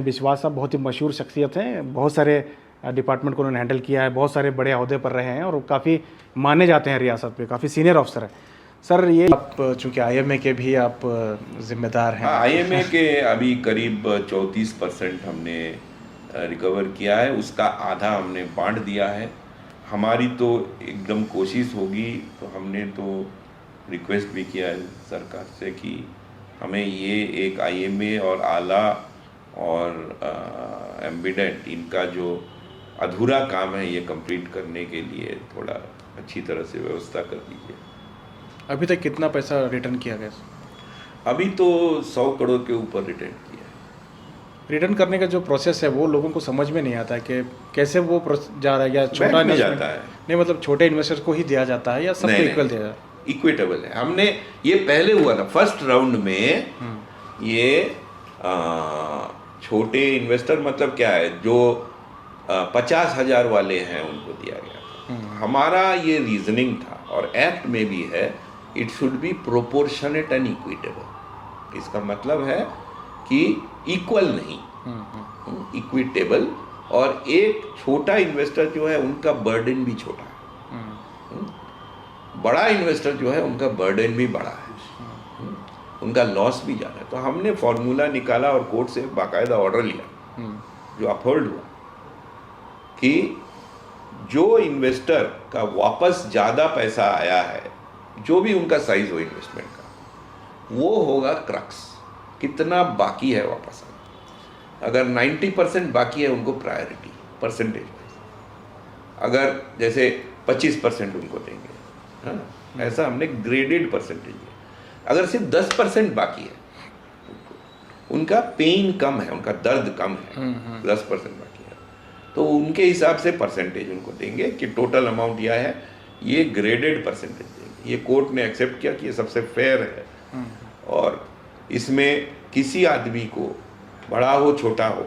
विश्वास साहब बहुत ही मशहूर शख्सियत हैं, बहुत सारे डिपार्टमेंट को उन्होंने हैंडल किया है, बहुत सारे बड़े अहदे पर रहे हैं और काफ़ी माने जाते हैं रियासत पे, काफ़ी सीनियर ऑफिसर हैं। सर ये आप चूँकि आईएमए के भी आप जिम्मेदार हैं। हाँ, आईएमए के अभी करीब 34% हमने रिकवर किया है, उसका आधा हमने बांट दिया है। हमारी तो एकदम कोशिश होगी, तो हमने तो रिक्वेस्ट भी किया है सरकार से कि हमें ये एक आईएमए और आला और एम्बेडेड इनका जो अधूरा काम है ये कंप्लीट करने के लिए थोड़ा अच्छी तरह से व्यवस्था कर दीजिए। अभी तक कितना पैसा रिटर्न किया गया? अभी तो 100 करोड़ के ऊपर रिटर्न किया है। रिटर्न करने का जो प्रोसेस है वो लोगों को समझ में नहीं आता है कि कैसे वो जा रहा है, या छोटा बैंक में जाता है। नहीं, मतलब छोटे इन्वेस्टर्स को ही दिया जाता है या सबको इक्वल दिया जाता है? इक्विटेबल है। हमने ये पहले हुआ था फर्स्ट राउंड में, ये छोटे इन्वेस्टर मतलब क्या है जो 50,000 वाले हैं उनको दिया गया था। हमारा ये रीजनिंग था और एक्ट में भी है, it should be proportionate and equitable. इसका मतलब है कि इक्वल नहीं, इक्विटेबल। और एक छोटा इन्वेस्टर जो है उनका बर्डन भी छोटा है, बड़ा इन्वेस्टर जो है उनका बर्डन भी बड़ा है, उनका लॉस भी ज़्यादा है। तो हमने फॉर्मूला निकाला और कोर्ट से बाकायदा ऑर्डर लिया जो अपहोल्ड हुआ कि जो इन्वेस्टर का वापस ज़्यादा पैसा आया है, जो भी उनका साइज हो इन्वेस्टमेंट का, वो होगा क्रक्स, कितना बाकी है वापस आना। अगर 90% बाकी है उनको प्रायोरिटी परसेंटेज वाइज, अगर जैसे 25% उनको देंगे, हाँ, ऐसा हमने ग्रेडेड परसेंटेज दिया। अगर सिर्फ 10% बाकी है, उनका पेन कम है, उनका दर्द कम है, 10% बाकी है, तो उनके हिसाब से परसेंटेज उनको देंगे कि टोटल अमाउंट यह है, ये ग्रेडेड परसेंटेज देंगे। ये कोर्ट ने एक्सेप्ट किया कि ये सबसे फेयर है और इसमें किसी आदमी को बड़ा हो छोटा हो,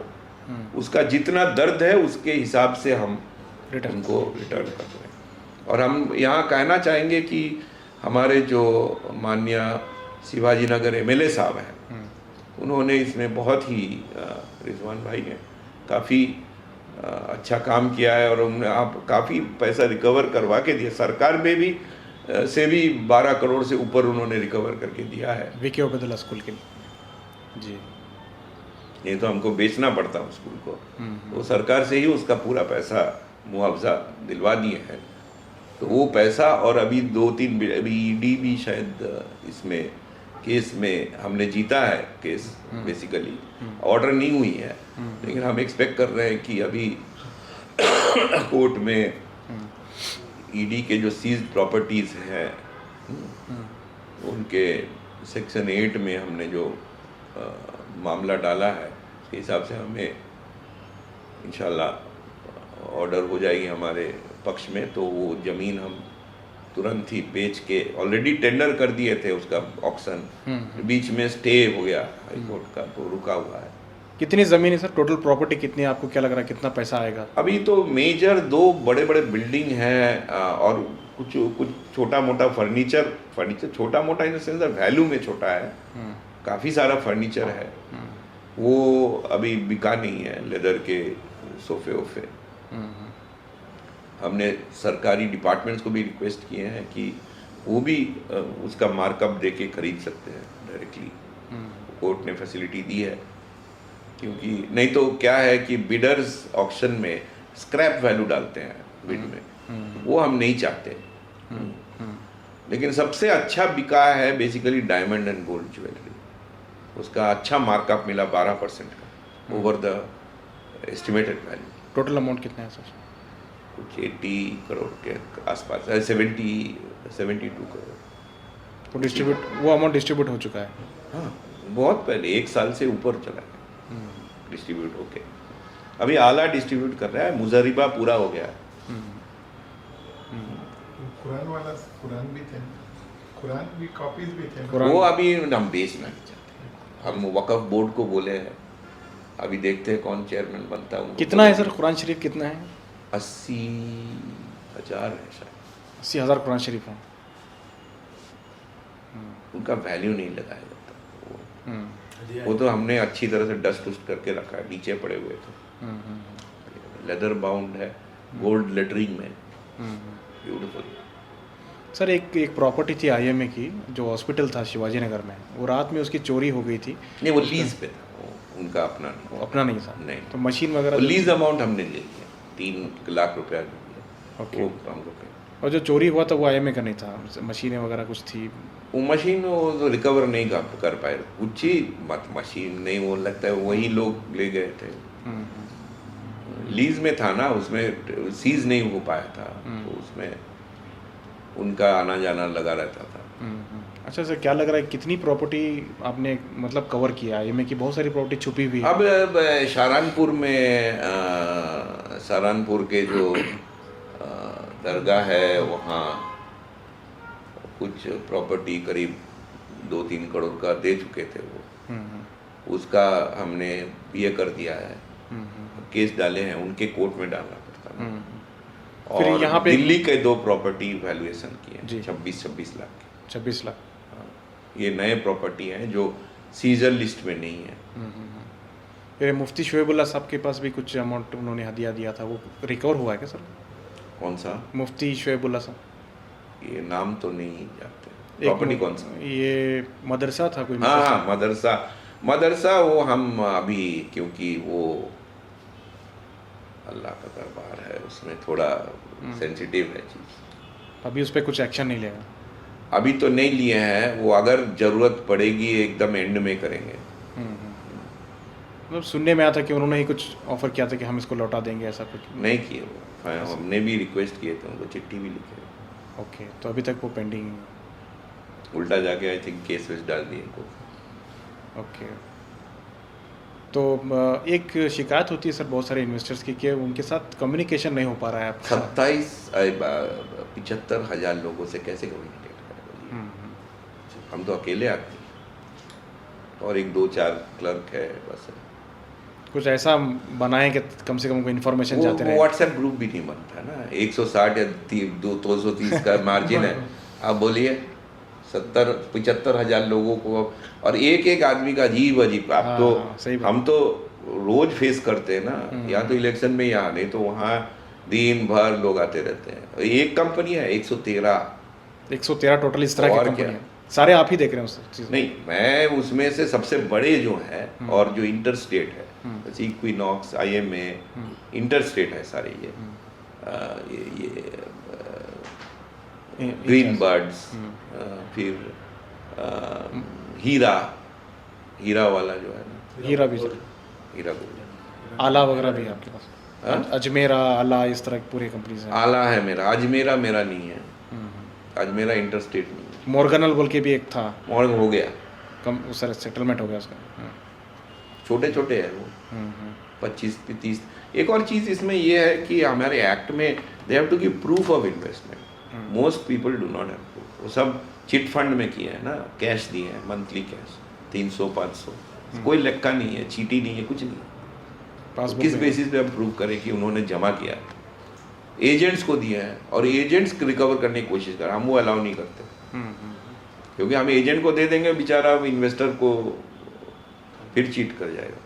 उसका जितना दर्द है उसके हिसाब से हम उनको रिटर्न कर रहे हैं। और हम यहाँ कहना चाहेंगे कि हमारे जो माननीय शिवाजी नगर एमएलए साहब हैं, उन्होंने इसमें बहुत ही रिजवान भाई ने काफ़ी अच्छा काम किया है और उन्होंने आप काफ़ी पैसा रिकवर करवा के दिया। सरकार में भी से भी 12 करोड़ से ऊपर उन्होंने रिकवर करके दिया है। विकी ओबेदुल्ला स्कूल के लिए जी, ये तो हमको बेचना पड़ता है स्कूल को, वो सरकार से ही उसका पूरा पैसा मुआवजा दिलवा दिए हैं। तो वो पैसा और अभी 2-3 अभी ईडी भी शायद इसमें केस में हमने जीता है केस, बेसिकली ऑर्डर नहीं हुई है, लेकिन हम एक्सपेक्ट कर रहे हैं कि अभी कोर्ट में ईडी के जो सीज प्रॉपर्टीज हैं उनके सेक्शन 8 में हमने जो मामला डाला है, उसके हिसाब से हमें इंशाल्लाह ऑर्डर हो जाएगी हमारे पक्ष में। तो वो ज़मीन हम तुरंत ही बेच के, ऑलरेडी टेंडर कर दिए थे उसका ऑक्शन, बीच में स्टे हो गया हाई कोर्ट का, तो रुका हुआ है। कितनी ज़मीन है सर? टोटल प्रॉपर्टी कितनी है? आपको क्या लग रहा है कितना पैसा आएगा? अभी तो मेजर 2 बड़े बड़े बिल्डिंग हैं और कुछ छोटा मोटा फर्नीचर छोटा मोटा इन द सेंस वैल्यू में छोटा है, काफ़ी सारा फर्नीचर है, वो अभी बिका नहीं है, लेदर के सोफे वोफे। हमने सरकारी डिपार्टमेंट्स को भी रिक्वेस्ट किए हैं कि वो भी उसका मार्कअप दे के खरीद सकते हैं डायरेक्टली, कोर्ट ने फैसिलिटी दी है। क्योंकि नहीं तो क्या है कि बिडर्स ऑक्शन में स्क्रैप वैल्यू डालते हैं बिड में, वो हम नहीं चाहते। लेकिन सबसे अच्छा बिका है basically diamond and gold jewellery, उसका अच्छा मार्कअप मिला 12% का over the estimated value. Total amount कितना है सर? कुछ 80 करोड़ के आसपास, 72 करोड़। वो अमाउंट डिस्ट्रीब्यूट हो चुका है? हाँ, बहुत पहले 1 साल से ऊपर चला है डिस्ट्रीब्यूट होके। अभी आला डिस्ट्रीब्यूट कर रहा है, मुजरिबा पूरा हो गया है। कुरान भी थे, कुरान भी कॉपीज भी थे, वो अभी हम बेचना नहीं चाहते। हम वक्फ बोर्ड को बोले हैं, अभी देखते हैं कौन चेयरमैन बनता है। कितना है सर कुरान शरीफ? कितना है? 80,000 है शायद। 80,000 कुरान शरीफ है। उनका वैल्यू नहीं लगाया जाता। वो तो हमने अच्छी तरह से डस्ट उस्ट करके रखा है, नीचे पड़े हुए थे, लेदर बाउंड है, गोल्ड लेटरिंग में, ब्यूटीफुल। सर एक प्रॉपर्टी थी आईएमए की, जो हॉस्पिटल था शिवाजी नगर में, वो रात में उसकी चोरी हो गई थी। नहीं, वो लीज पे था, वो उनका अपना नहीं। अपना नहीं था? नहीं। तो मशीन वगैरह लीज अमाउंट हमने ले लिया, 3 लाख रुपया ले लिया। ओके। वो हमको पे। और जो चोरी हुआ था वो आईएमए का नहीं था, मशीनें वगैरह कुछ थी? वो मशीन वो तो रिकवर नहीं कर पाए, कुछ ही मशीन नहीं, वो लगता है वही लोग ले गए थे। लीज में था ना, उसमें सीज नहीं हो पाया था, तो उसमें उनका आना जाना लगा रहता था। अच्छा सर, क्या लग रहा है कितनी प्रॉपर्टी आपने मतलब कवर किया? आईएमए की बहुत सारी प्रॉपर्टी छुपी हुई है। अब सहारनपुर में सहारनपुर के जो दरगाह है, वहाँ कुछ प्रॉपर्टी करीब 2-3 करोड़ का दे चुके थे वो। उसका हमने ये कर दिया है, केस डाले हैं, उनके कोर्ट में डालना पड़ता है। फिर और यहाँ पे दिल्ली के 2 प्रॉपर्टी वैल्यूएशन किए, जी। 26 लाख के। 26 लाख। ये नए प्रॉपर्टी हैं जो सीजर लिस्ट में नहीं है। फिर मुफ्ती शोएबुल्ला साहब के पास भी कुछ अमाउंट उन्होंने हदिया दिया था, वो रिकवर हुआ है क्या सर? कौन सा? मुफ्ती शोएबुल्ला साहब, ये नाम तो नहीं जानते। एक प्रॉपर्टी कौन सा? ये मदरसा था कोई? हाँ, मदरसा वो हम अभी, क्योंकि वो अल्लाह का दरबार है, उसमें थोड़ा सेंसिटिव है चीज़। अभी उस पर कुछ एक्शन नहीं लेगा? अभी तो नहीं लिए हैं, वो अगर ज़रूरत पड़ेगी एकदम एंड में करेंगे। मतलब सुनने में आया था कि उन्होंने ही कुछ ऑफर किया था कि हम इसको लौटा देंगे, ऐसा कुछ? नहीं किए वो, हमने भी रिक्वेस्ट किए थे, उनको चिट्ठी भी लिखे। ओके, तो अभी तक वो पेंडिंग? उल्टा जाके आई थिंक केस वेस डाल दिए इनको। ओके। तो एक शिकायत होती है सर बहुत सारे इन्वेस्टर्स की कि उनके साथ कम्युनिकेशन नहीं हो पा रहा है आपका। 75,000 लोगों से कैसे कम्युनिकेट करें? हम तो अकेले आते हैं, और 1-2-4 क्लर्क है बस। कुछ ऐसा बनाएं कि कम से कम कोई इन्फॉर्मेशन जाते रहे। व्हाट्सएप ग्रुप भी नहीं बनता ना। 160 या 230 का मार्जिन है, आप बोलिए 70-75,000 लोगों को, और एक आदमी का अजीब आप तो सही बात। हम तो रोज फेस करते हैं ना, या तो इलेक्शन में, यहाँ नहीं तो वहाँ दिन भर लोग आते रहते हैं। एक कंपनी है 113 टोटल इस तरह की और कंपनी क्या? है, सारे आप ही देख रहे हैं उस चीज़? नहीं, मैं उसमें से सबसे बड़े जो हैं और जो इंटर स्टेट है, जैसे इक्विनॉक्स, आईएमए, इंटर स्टेट है सारे ये ग्रीन बर्ड्स, फिर हीरा वाला जो है ना, हीरा भी सर, हीरा गोल्ड, आला वगैरह भी है आपके पास? अजमेरा, आला, इस तरह की पूरी कंपनीज हैं। आला है मेरा, अजमेरा मेरा नहीं है, अजमेरा इंटर स्टेट नहीं है। मॉर्गनल बोल के भी एक था, मॉर्ग हो गया, कम सर सेटलमेंट हो गया उसका। छोटे छोटे है वो, 25-30। एक और चीज़ इसमें ये है कि हमारे एक्ट में they have to give proof of investment. Most people do not have proof. वो सब चिट फंड में किए हैं ना, कैश दिए हैं, मंथली कैश 300-500, कोई लेक्का नहीं है, चीटी नहीं है, कुछ नहीं है। किस बेसिस पे हम प्रूव करें कि उन्होंने जमा किया? एजेंट्स को दिया है, और एजेंट्स रिकवर करने की कोशिश कर, हम वो अलाउ नहीं करते, क्योंकि हम एजेंट को दे देंगे, बेचारा इन्वेस्टर को फिर चीट कर जाएगा।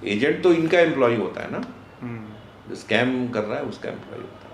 एजेंट तो इनका एम्प्लॉय होता है ना, जो स्कैम कर रहा है उसका एम्प्लॉय होता है।